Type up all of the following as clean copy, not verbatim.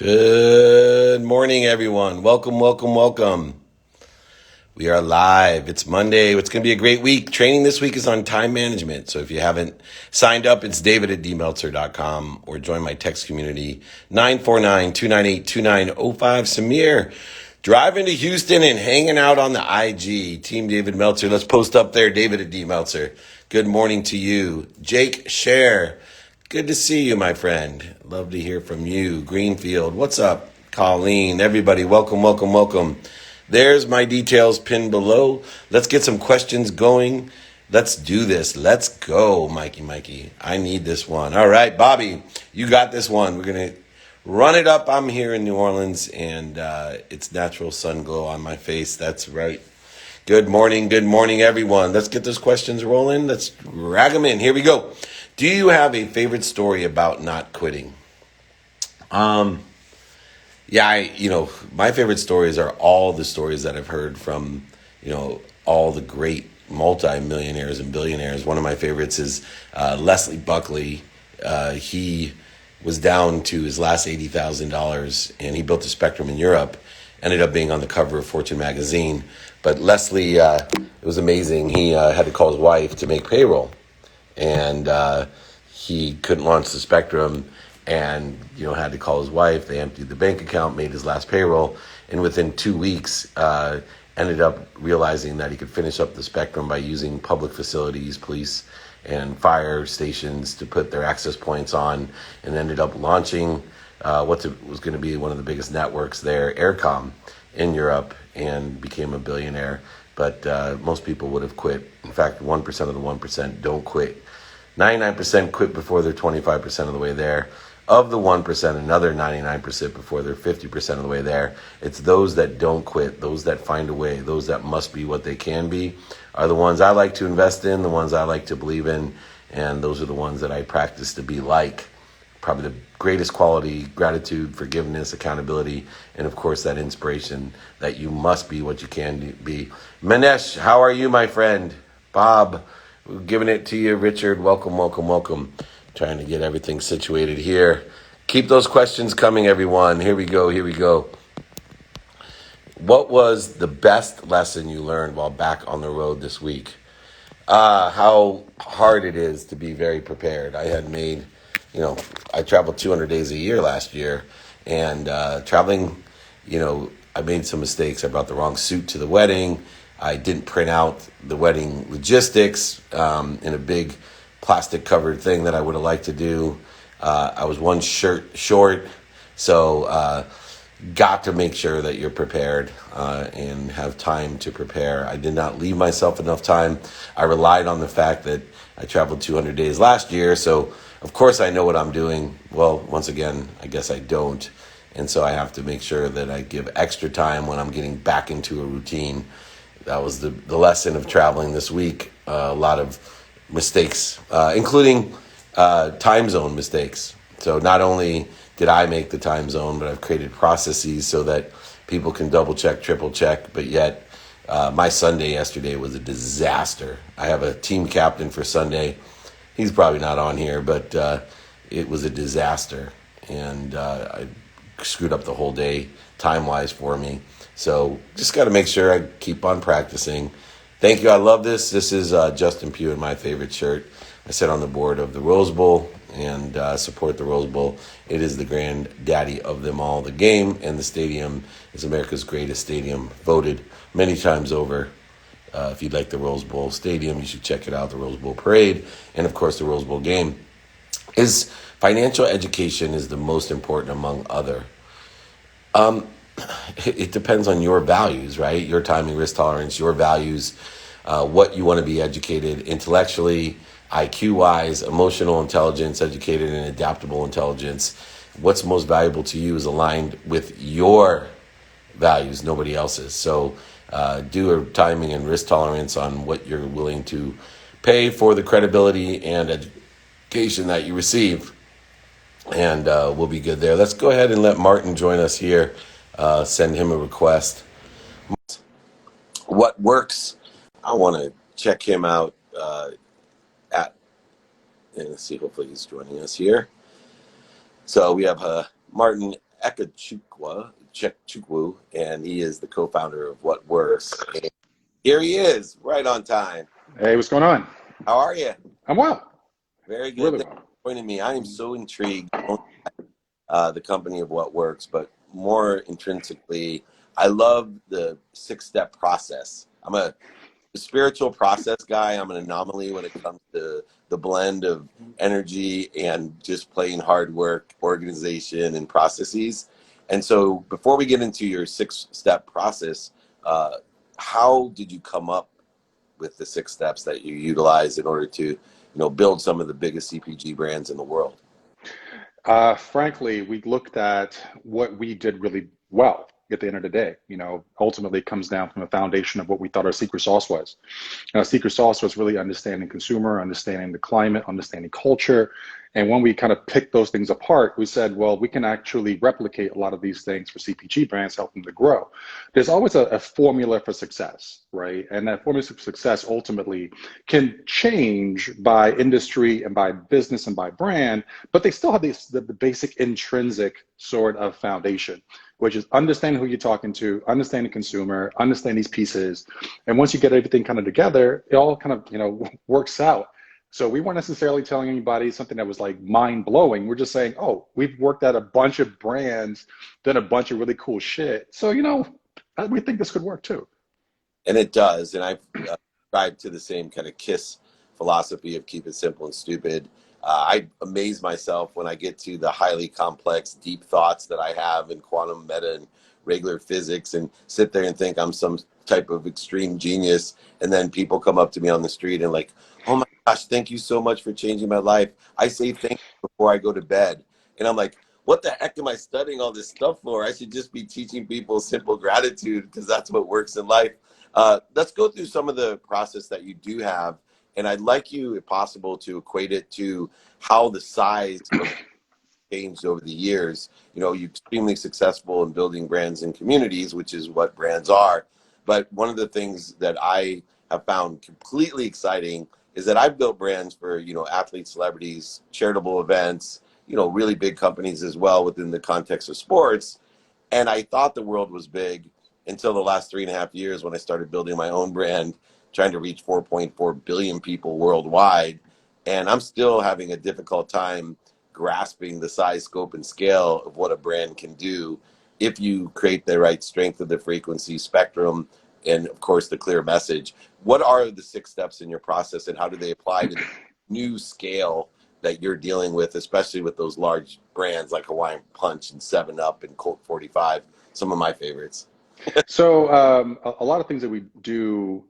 Good morning, everyone. Welcome. We are live. It's Monday. It's going to be a great week. Training this week is on time management. So if you haven't signed up, it's david@dmeltzer.com or join my text community, 949-298-2905. Samir, driving to Houston and hanging out on the IG. Team David Meltzer. Let's post up there, David@dmeltzer. Good morning to you. Jake Share. Good to see you, my friend. Love to hear from you. Greenfield, what's up? Colleen, everybody, welcome. There's my details pinned below. Let's get some questions going. Let's do this. Let's go, Mikey. I need this one. All right, Bobby, you got this one. We're going to run it up. I'm here in New Orleans, and it's natural sun glow on my face. That's right. Good morning, everyone. Let's get those questions rolling. Let's drag them in. Here we go. Do you have a favorite story about not quitting? My favorite stories are all the stories that I've heard from, all the great multi-millionaires and billionaires. One of my favorites is Leslie Buckley. He was down to his last $80,000, and he built a Spectrum in Europe. Ended up being on the cover of Fortune magazine. But Leslie, it was amazing. He had to call his wife to make payroll. And he couldn't launch the Spectrum and, had to call his wife. They emptied the bank account, made his last payroll. And within 2 weeks, ended up realizing that he could finish up the Spectrum by using public facilities, police and fire stations to put their access points on, and ended up launching what was going to be one of the biggest networks there, Aircom, in Europe, and became a billionaire. But most people would have quit. In fact, 1% of the 1% don't quit. 99% quit before they're 25% of the way there. Of the 1%, another 99% before they're 50% of the way there. It's those that don't quit, those that find a way, those that must be what they can be, are the ones I like to invest in, the ones I like to believe in, and those are the ones that I practice to be like. Probably the greatest quality: gratitude, forgiveness, accountability, and of course that inspiration that you must be what you can be. Manesh, how are you, my friend? Bob, giving it to you. Richard, welcome. Trying to get everything situated here. Keep those questions coming, everyone. Here we go. What was the best lesson you learned while back on the road this week? How hard it is to be very prepared. I had made, I traveled 200 days a year last year, and traveling, I made some mistakes. I brought the wrong suit to the wedding. I didn't print out the wedding logistics in a big plastic covered thing that I would have liked to do. I was one shirt short, so got to make sure that you're prepared and have time to prepare. I did not leave myself enough time. I relied on the fact that I traveled 200 days last year, so of course I know what I'm doing. Well, once again, I guess I don't. And so I have to make sure that I give extra time when I'm getting back into a routine. That was the lesson of traveling this week. A lot of mistakes, including time zone mistakes. So not only did I make the time zone, but I've created processes so that people can double check, triple check. But yet my Sunday yesterday was a disaster. I have a team captain for Sunday. He's probably not on here, but it was a disaster. And I screwed up the whole day time-wise for me. So just got to make sure I keep on practicing. Thank you. I love this. This is Justin Pugh in my favorite shirt. I sit on the board of the Rose Bowl and support the Rose Bowl. It is the granddaddy of them all. The game and the stadium is America's greatest stadium, voted many times over. If you'd like the Rose Bowl stadium, you should check it out, the Rose Bowl parade, and of course the Rose Bowl game. Financial education is the most important among other. It depends on your values, right? Your timing, risk tolerance, your values, what you want to be educated intellectually, IQ-wise, emotional intelligence, educated and adaptable intelligence. What's most valuable to you is aligned with your values, nobody else's. So do a timing and risk tolerance on what you're willing to pay for the credibility and education that you receive. And we'll be good there. Let's go ahead and let Martin join us here. Send him a request. What works? I want to check him out and let's see, hopefully he's joining us here. So we have Martin Chukwu, and he is the co-founder of What Works. And here he is, right on time. Hey, what's going on? How are you? I'm well. Very good. Really Thanks well. for joining me. I am so intrigued, the company of What Works, but more intrinsically, I love the six-step process. I'm a spiritual process guy. I'm an anomaly when it comes to the blend of energy and just plain hard work, organization, and processes. And so before we get into your six-step process, uh, how did you come up with the six steps that you utilize in order to, build some of the biggest CPG brands in the world? Frankly, we looked at what we did really well at the end of the day. Ultimately it comes down from a foundation of what we thought our secret sauce was. Our secret sauce was really understanding consumer, understanding the climate, understanding culture. And when we kind of picked those things apart, we said, well, we can actually replicate a lot of these things for CPG brands, help them to grow. There's always a formula for success, right? And that formula for success ultimately can change by industry and by business and by brand, but they still have the basic intrinsic sort of foundation, which is understanding who you're talking to, understand the consumer, understand these pieces. And once you get everything kind of together, it all kind of, works out. So we weren't necessarily telling anybody something that was like mind blowing. We're just saying, oh, we've worked at a bunch of brands, done a bunch of really cool shit. So, we think this could work too. And it does. And I've subscribed to the same kind of KISS philosophy of keep it simple and stupid. I amaze myself when I get to the highly complex, deep thoughts that I have in quantum meta and regular physics and sit there and think I'm some type of extreme genius. And then people come up to me on the street and like, oh my gosh, thank you so much for changing my life. I say thank you before I go to bed. And I'm like, what the heck am I studying all this stuff for? I should just be teaching people simple gratitude because that's what works in life. Let's go through some of the process that you do have. And I'd like you, if possible, to equate it to how the size of changed over the years. You're extremely successful in building brands and communities, which is what brands are. But one of the things that I have found completely exciting is that I've built brands for, athletes, celebrities, charitable events, really big companies as well within the context of sports. And I thought the world was big until the last 3.5 years when I started building my own brand, trying to reach 4.4 billion people worldwide. And I'm still having a difficult time grasping the size, scope, and scale of what a brand can do if you create the right strength of the frequency spectrum and, of course, the clear message. What are the six steps in your process and how do they apply to the new scale that you're dealing with, especially with those large brands like Hawaiian Punch and 7-Up and Colt 45, some of my favorites? So a lot of things that we do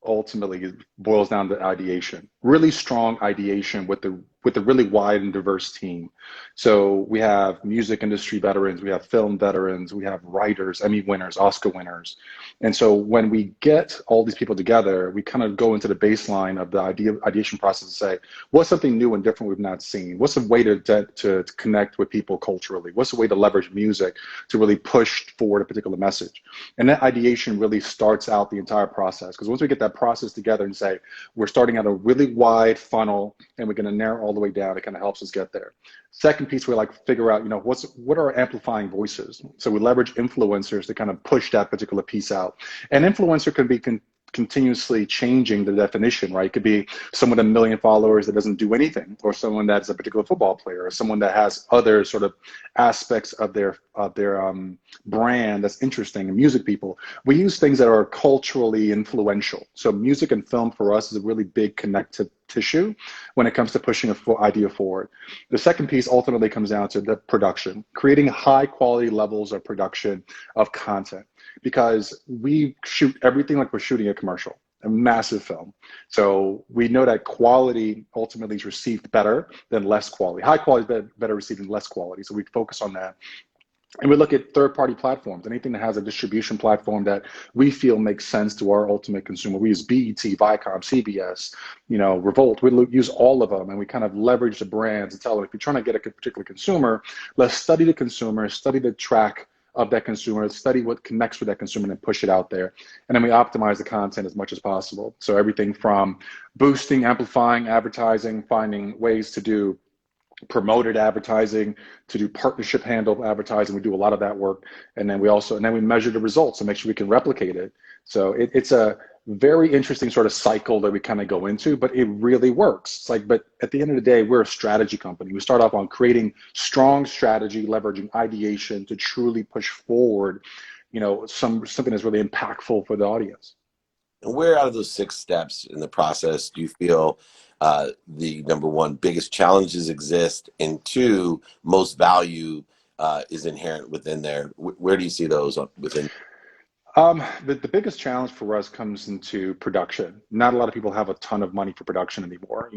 ultimately boils down to ideation, really strong ideation with a really wide and diverse team. So we have music industry veterans, we have film veterans, we have writers, Emmy winners, Oscar winners. And so when we get all these people together, we kind of go into the baseline of the ideation process and say, what's something new and different we've not seen? What's a way to connect with people culturally? What's a way to leverage music to really push forward a particular message? And that ideation really starts out the entire process. Because once we get that process together and say, we're starting at a really wide funnel and we're going to narrow all the way down, it kind of helps us get there. Second piece, we like to figure out, what are our amplifying voices? So we leverage influencers to kind of push that particular piece out. And influencer can be continuously changing the definition, right? It could be someone with 1 million followers that doesn't do anything, or someone that's a particular football player, or someone that has other sort of aspects of their brand that's interesting. And music people, we use things that are culturally influential. So music and film for us is a really big connective tissue when it comes to pushing an idea forward. The second piece ultimately comes down to the production, creating high quality levels of production of content, because we shoot everything like we're shooting a commercial, a massive film. So we know that quality ultimately is received better than less quality. High quality is better received than less quality. So we focus on that. And we look at third-party platforms, anything that has a distribution platform that we feel makes sense to our ultimate consumer. We use BET, Viacom, CBS, Revolt. We use all of them, and we kind of leverage the brands and tell them, if you're trying to get a particular consumer, let's study the consumer, study the track of that consumer, study what connects with that consumer, and then push it out there. And then we optimize the content as much as possible. So everything from boosting, amplifying, advertising, finding ways to do promoted advertising, to do partnership handle advertising. We do a lot of that work. And then we measure the results and make sure we can replicate it. So it's a very interesting sort of cycle that we kind of go into, but it really works. It's like, but at the end of the day, we're a strategy company. We start off on creating strong strategy, leveraging ideation to truly push forward, something that's really impactful for the audience. And where out of those 6 steps in the process do you feel the number one biggest challenges exist, and two, most value is inherent within there? Where do you see those within? The biggest challenge for us comes into production. Not a lot of people have a ton of money for production anymore.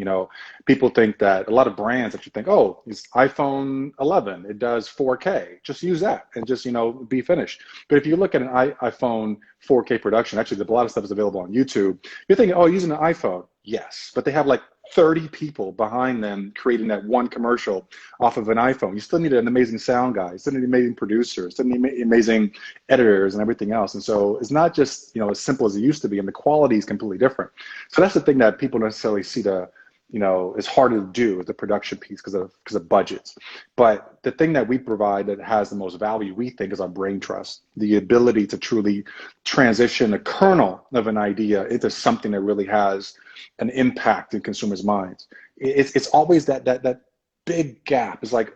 People think that a lot of brands actually think, oh, it's iPhone 11, it does 4K. Just use that and just, be finished. But if you look at an iPhone 4K production, actually, a lot of stuff is available on YouTube. You're thinking, oh, using an iPhone. Yes, but they have like 30 people behind them creating that one commercial off of an iPhone. You still need an amazing sound guy, you still need amazing producers, still need amazing editors and everything else. And so it's not just, as simple as it used to be, and the quality is completely different. So that's the thing that people don't necessarily see it's harder to do with the production piece because of budgets. But the thing that we provide that has the most value, we think, is our brain trust, the ability to truly transition the kernel of an idea into something that really has an impact in consumers' minds. It's always that big gap. It's like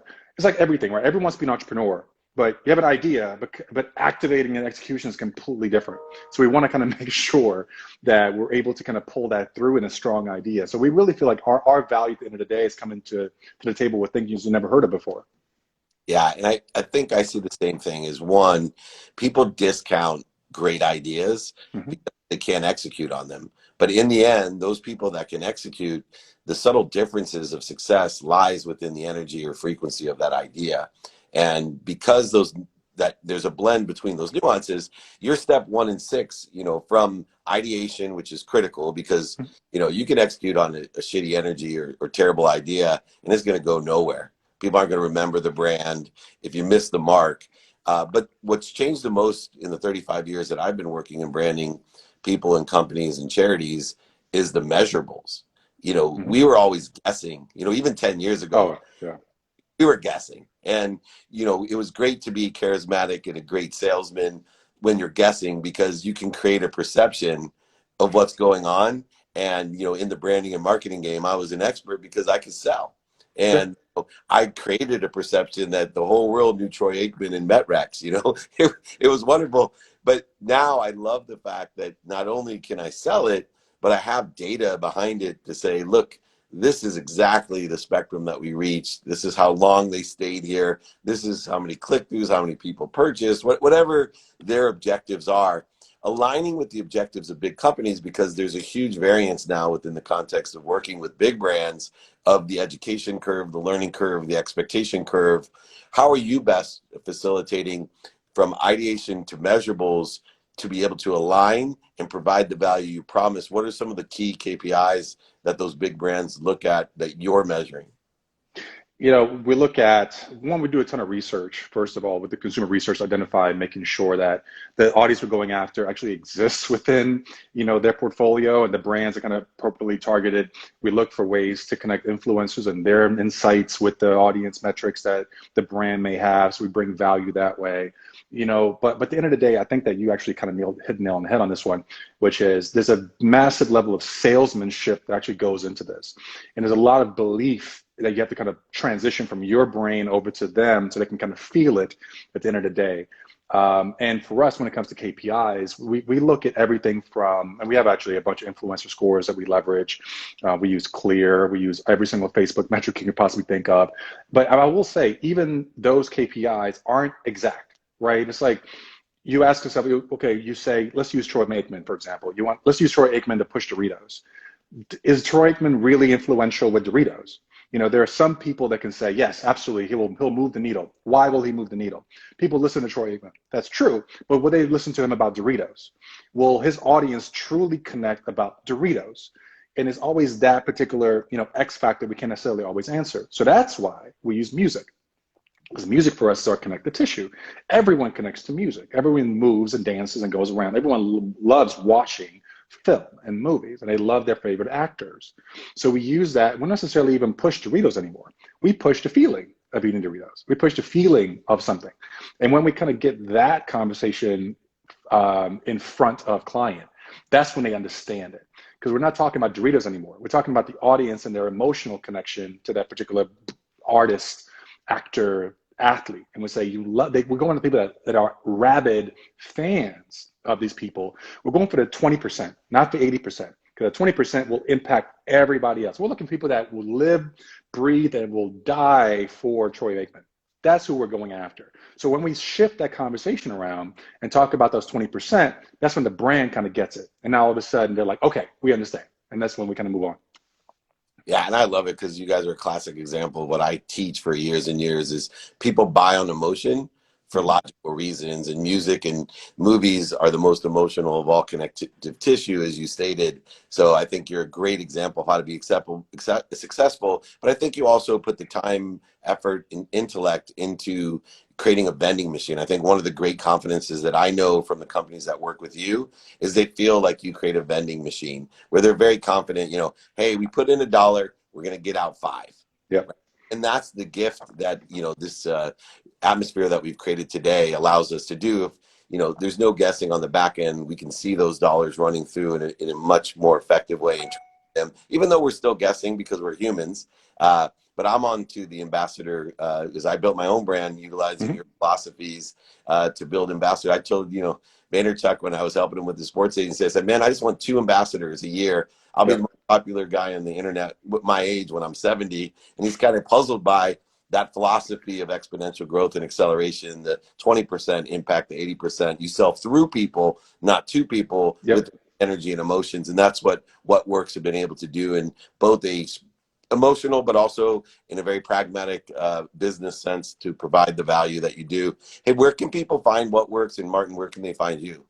everything, right? Everyone wants to be an entrepreneur, but you have an idea, but activating and execution is completely different. So we want to kind of make sure that we're able to kind of pull that through in a strong idea. So we really feel like our value at the end of the day is coming to the table with things you've never heard of before. Yeah, and I think I see the same thing. Is one, people discount great ideas Mm-hmm. because they can't execute on them. But in the end, those people that can execute, the subtle differences of success lies within the energy or frequency of that idea. And because that there's a blend between those nuances, your step 1 and 6, from ideation, which is critical because, you can execute on a shitty energy or terrible idea and it's going to go nowhere. People aren't going to remember the brand if you miss the mark. But what's changed the most in the 35 years that I've been working in branding people and companies and charities is the measurables. Mm-hmm. We were always guessing, even 10 years ago, Oh, yeah. we were guessing. And, it was great to be charismatic and a great salesman when you're guessing because you can create a perception of what's going on. And, in the branding and marketing game, I was an expert because I could sell. And I created a perception that the whole world knew Troy Aikman and MetRex. It was wonderful. But now I love the fact that not only can I sell it, but I have data behind it to say, look, this is exactly the spectrum that we reached. This is how long they stayed here. This is how many click-throughs, how many people purchased, whatever their objectives are. Aligning with the objectives of big companies, because there's a huge variance now within the context of working with big brands of the education curve, the learning curve, the expectation curve. How are you best facilitating from ideation to measurables to be able to align and provide the value you promise? What are some of the key KPIs that those big brands look at that you're measuring? We look at, one, we do a ton of research, first of all, with the consumer research, identify making sure that the audience we're going after actually exists within, their portfolio and the brands are kind of appropriately targeted. We look for ways to connect influencers and their insights with the audience metrics that the brand may have. So we bring value that way. But at the end of the day, I think that you actually kind of hit the nail on the head on this one, which is there's a massive level of salesmanship that actually goes into this. And there's a lot of belief that you have to kind of transition from your brain over to them so they can kind of feel it at the end of the day. And for us, when it comes to KPIs, we look at everything from, and we have actually a bunch of influencer scores that we leverage. We use Clear, we use every single Facebook metric you could possibly think of. But I will say, even those KPIs aren't exact, right? It's like, you ask yourself, okay, you say, let's use Troy Aikman, for example. Let's use Troy Aikman to push Doritos. Is Troy Aikman really influential with Doritos? There are some people that can say, yes, absolutely, he'll move the needle. Why will he move the needle? People listen to Troy Aikman. That's true. But will they listen to him about Doritos? Will his audience truly connect about Doritos? And it's always that particular, X factor we can't necessarily always answer. So that's why we use music. Because music for us is our connective tissue. Everyone connects to music. Everyone moves and dances and goes around. Everyone loves watching film and movies, and they love their favorite actors. So we use that. We don't necessarily even push Doritos anymore. We push the feeling of eating Doritos. We push the feeling of something. And when we kind of get that conversation in front of client, that's when they understand it. Because we're not talking about Doritos anymore. We're talking about the audience and their emotional connection to that particular artist, actor, athlete. And we say, we're going to people that are rabid fans of these people. We're going for the 20%, not the 80%. Because the 20% will impact everybody else. We're looking for people that will live, breathe, and will die for Troy Aikman. That's who we're going after. So when we shift that conversation around and talk about those 20%, that's when the brand kind of gets it. And now all of a sudden they're like, okay, we understand. And that's when we kind of move on. Yeah, and I love it because you guys are a classic example of what I teach for years and years is people buy on emotion for logical reasons, and music and movies are the most emotional of all connective tissue, as you stated. So I think you're a great example of how to be successful, but I think you also put the time, effort, and intellect into creating a vending machine. I think one of the great confidences that I know from the companies that work with you is they feel like you create a vending machine where they're very confident, hey, we put in $1, we're going to get out 5. Yeah. Right? And that's the gift that, this atmosphere that we've created today allows us to do. If, there's no guessing on the back end, we can see those dollars running through in a much more effective way. And them, even though we're still guessing because we're humans. But I'm on to the ambassador because I built my own brand utilizing your philosophies to build ambassador. I told, Vaynerchuk when I was helping him with the sports agency, I said, man, I just want 2 ambassadors a year. I'll be the most popular guy on the internet with my age when I'm 70. And he's kind of puzzled by that philosophy of exponential growth and acceleration, the 20% impact, the 80%. You sell through people, not to people, with energy and emotions. And that's what Works have been able to do in both a emotional, but also in a very pragmatic business sense to provide the value that you do. Hey, where can people find What Works? And Martin, where can they find you?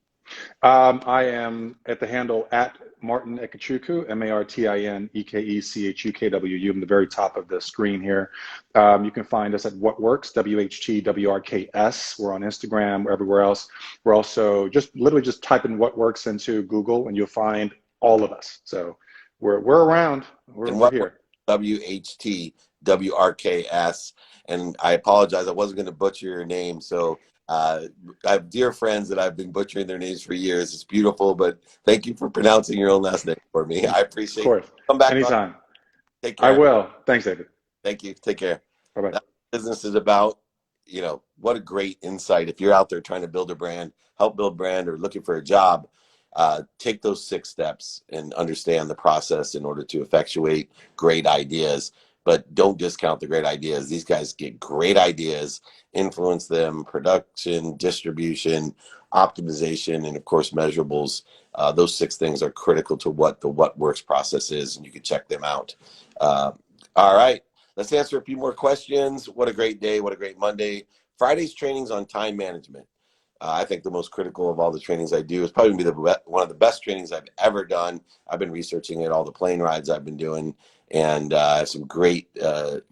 I am at the handle at Martin Ekechukwu, MartinEkechukwu. I'm the very top of the screen here. You can find us at What Works, WHTWRKS. We're on Instagram, we're everywhere else. We're also literally just type in What Works into Google and you'll find all of us. So we're around, we're here. WHTWRKS. And I apologize, I wasn't going to butcher your name. So I have dear friends that I've been butchering their names for years. It's beautiful, but thank you for pronouncing your own last name for me. I appreciate it. Of course. Come back anytime. Take care. I will. Thanks, David. Thank you. Take care. Bye-bye. That's what business is about. What a great insight. If you're out there trying to build a brand, help build brand, or looking for a job, take those 6 steps and understand the process in order to effectuate great ideas. But don't discount the great ideas. These guys get great ideas, influence them, production, distribution, optimization, and of course, measurables. Those 6 things are critical to what the What Works process is, and you can check them out. All right, let's answer a few more questions. What a great day. What a great Monday. Friday's trainings on time management. I think the most critical of all the trainings I do is probably going to be one of the best trainings I've ever done. I've been researching it, all the plane rides I've been doing, and some great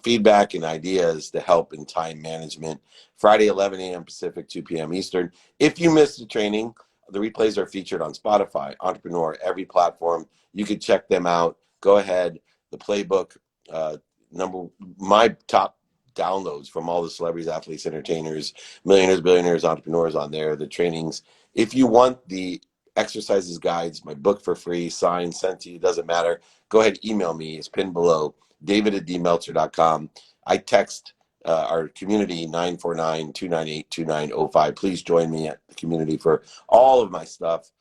feedback and ideas to help in time management. Friday, 11 a.m. Pacific, 2 p.m. Eastern. If you missed the training, the replays are featured on Spotify, Entrepreneur, every platform. You can check them out. Go ahead. The playbook, my top downloads from all the celebrities, athletes, entertainers, millionaires, billionaires, entrepreneurs on there, the trainings. If you want the exercises guides, my book for free, signed, sent to you, doesn't matter. Go ahead, email me. It's pinned below, david@dmeltzer.com. I text our community 949-298-2905. Please join me at the community for all of my stuff.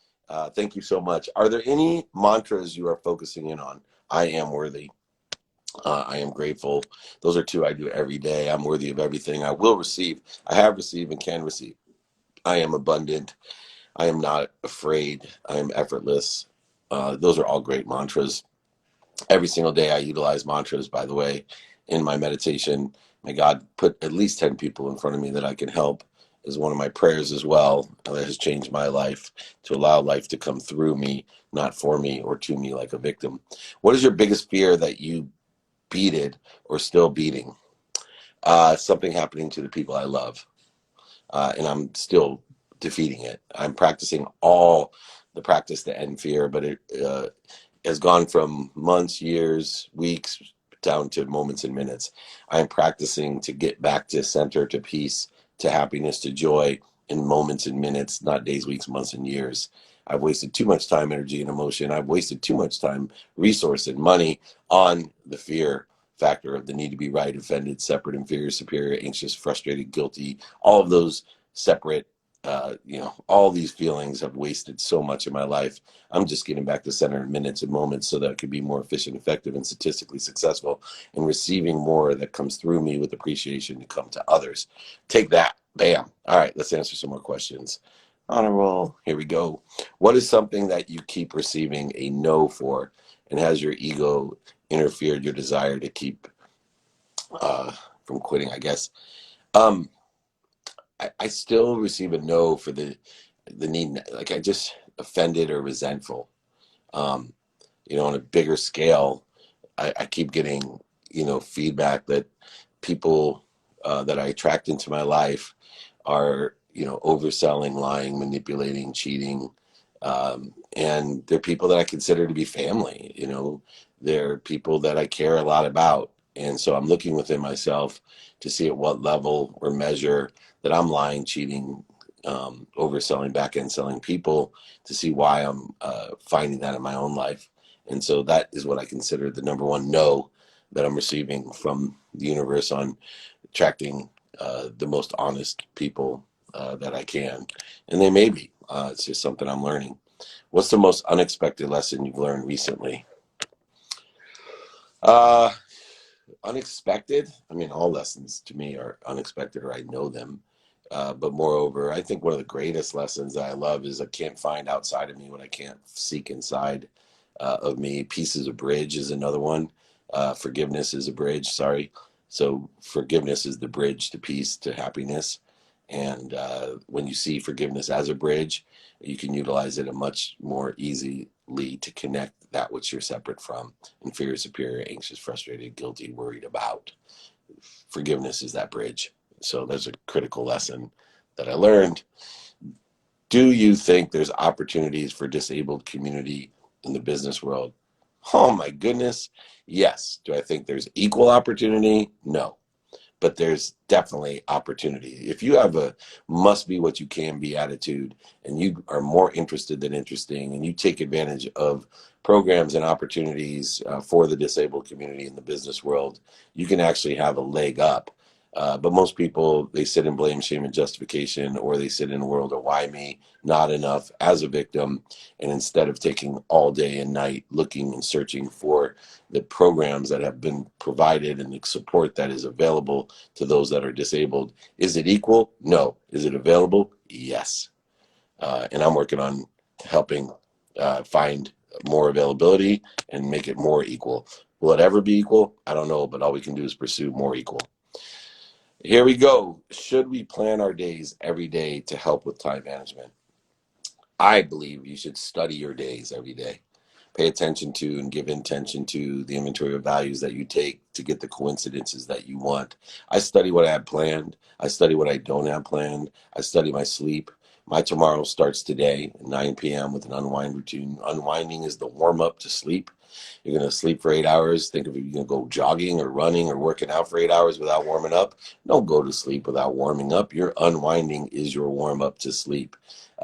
Thank you so much. Are there any mantras you are focusing in on? I am worthy. I am grateful. Those are 2 I do every day. I'm worthy of everything I will receive. I have received and can receive. I am abundant. I am not afraid. I am effortless. Those are all great mantras. Every single day I utilize mantras, by the way, in my meditation. May God put at least 10 people in front of me that I can help is one of my prayers as well. That has changed my life, to allow life to come through me, not for me or to me like a victim. What is your biggest fear that you beated or still beating? Something happening to the people I love, and I'm still defeating it. I'm practicing all the practice to end fear, but it has gone from months, years, weeks, down to moments and minutes. I am practicing to get back to center, to peace, to happiness, to joy in moments and minutes, not days, weeks, months, and years. I've wasted too much time, energy, and emotion. I've wasted too much time, resource, and money on the fear factor of the need to be right, offended, separate, inferior, superior, anxious, frustrated, guilty, all of those separate, all these feelings have wasted so much of my life. I'm just getting back to center in minutes and moments so that I could be more efficient, effective, and statistically successful and receiving more that comes through me with appreciation to come to others. Take that. Bam. All right, let's answer some more questions. On a roll. Here we go. What is something that you keep receiving a no for, and has your ego interfered your desire to keep from quitting, I guess? Um, I still receive a no for the need, like I just offended or resentful. Um, on a bigger scale, I keep getting, feedback that people that I attract into my life are, overselling, lying, manipulating, cheating. And they're people that I consider to be family, they're people that I care a lot about. And so I'm looking within myself to see at what level or measure that I'm lying, cheating, overselling, back end selling people, to see why I'm finding that in my own life. And so that is what I consider the number one no that I'm receiving from the universe on attracting the most honest people that I can. And they may be. It's just something I'm learning. What's the most unexpected lesson you've learned recently? Uh, Unexpected? I mean, all lessons to me are unexpected, or I know them. But moreover, I think one of the greatest lessons that I love is I can't find outside of me what I can't seek inside of me. Peace is a bridge is another one. Forgiveness is a bridge, sorry. So forgiveness is the bridge to peace, to happiness. And when you see forgiveness as a bridge, you can utilize it a much more easily to connect that which you're separate from: inferior, superior, anxious, frustrated, guilty, worried about. Forgiveness is that bridge. So there's a critical lesson that I learned. Do you think there's opportunities for disabled community in the business world? Oh my goodness. Yes. Do I think there's equal opportunity? No. But there's definitely opportunity. If you have a must be what you can be attitude, and you are more interested than interesting, and you take advantage of programs and opportunities for the disabled community in the business world, you can actually have a leg up. But most people, they sit in blame, shame, and justification, or they sit in a world of why me, not enough, as a victim. And instead of taking all day and night looking and searching for the programs that have been provided and the support that is available to those that are disabled. Is it equal? No. Is it available? Yes. And I'm working on helping find more availability and make it more equal. Will it ever be equal? I don't know, but all we can do is pursue more equal. Here we go. Should we plan our days every day to help with time management? I believe you should study your days every day. Pay attention to and give intention to the inventory of values that you take to get the coincidences that you want. I study what I have planned. I study what I don't have planned. I study my sleep. My tomorrow starts today at 9 p.m. with an unwind routine. Unwinding is the warm up to sleep. You're going to sleep for 8 hours. Think of it, you're going to go jogging or running or working out for 8 hours without warming up. Don't go to sleep without warming up. Your unwinding is your warm up to sleep.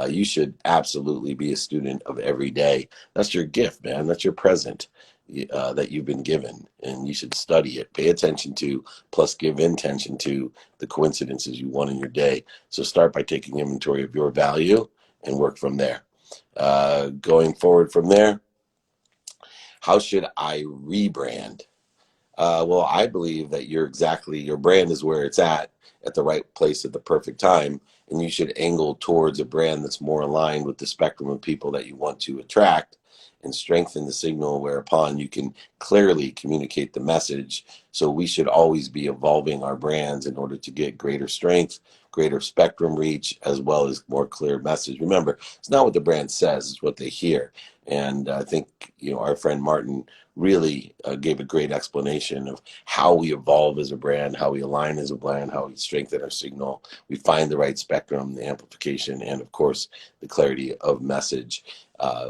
You should absolutely be a student of every day. That's your gift, man. That's your present that you've been given, and you should study it, pay attention to, plus give intention to the coincidences you want in your day. So start by taking inventory of your value and work from there. Going forward from there, how should I rebrand? Well, I believe that your brand is where it's at the right place at the perfect time. And you should angle towards a brand that's more aligned with the spectrum of people that you want to attract, and strengthen the signal whereupon you can clearly communicate the message So we should always be evolving our brands in order to get greater strength, greater spectrum reach, as well as more clear message. Remember, it's not what the brand says, it's what they hear. And I think, our friend Martin really gave a great explanation of how we evolve as a brand, how we align as a brand, how we strengthen our signal, we find the right spectrum, the amplification, and of course, the clarity of message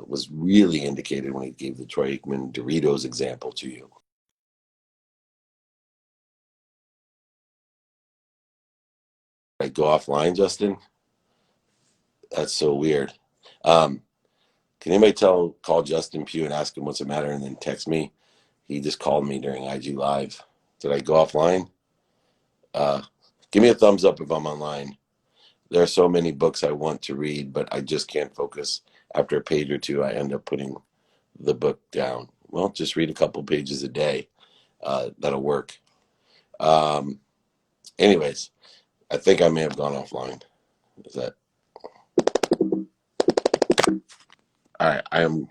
was really indicated when he gave the Troy Aikman Doritos example to you. I go offline, Justin? That's so weird. Um, can anybody call Justin Pugh and ask him what's the matter and then text me? He just called me during IG Live. Did I go offline? Uh, Give me a thumbs up if I'm online. There are so many books I want to read, but I just can't focus. After a page or two, I end up putting the book down. Well, just read a couple pages a day. That'll work. Um, Anyways, I think I may have gone offline. Is that all right? I am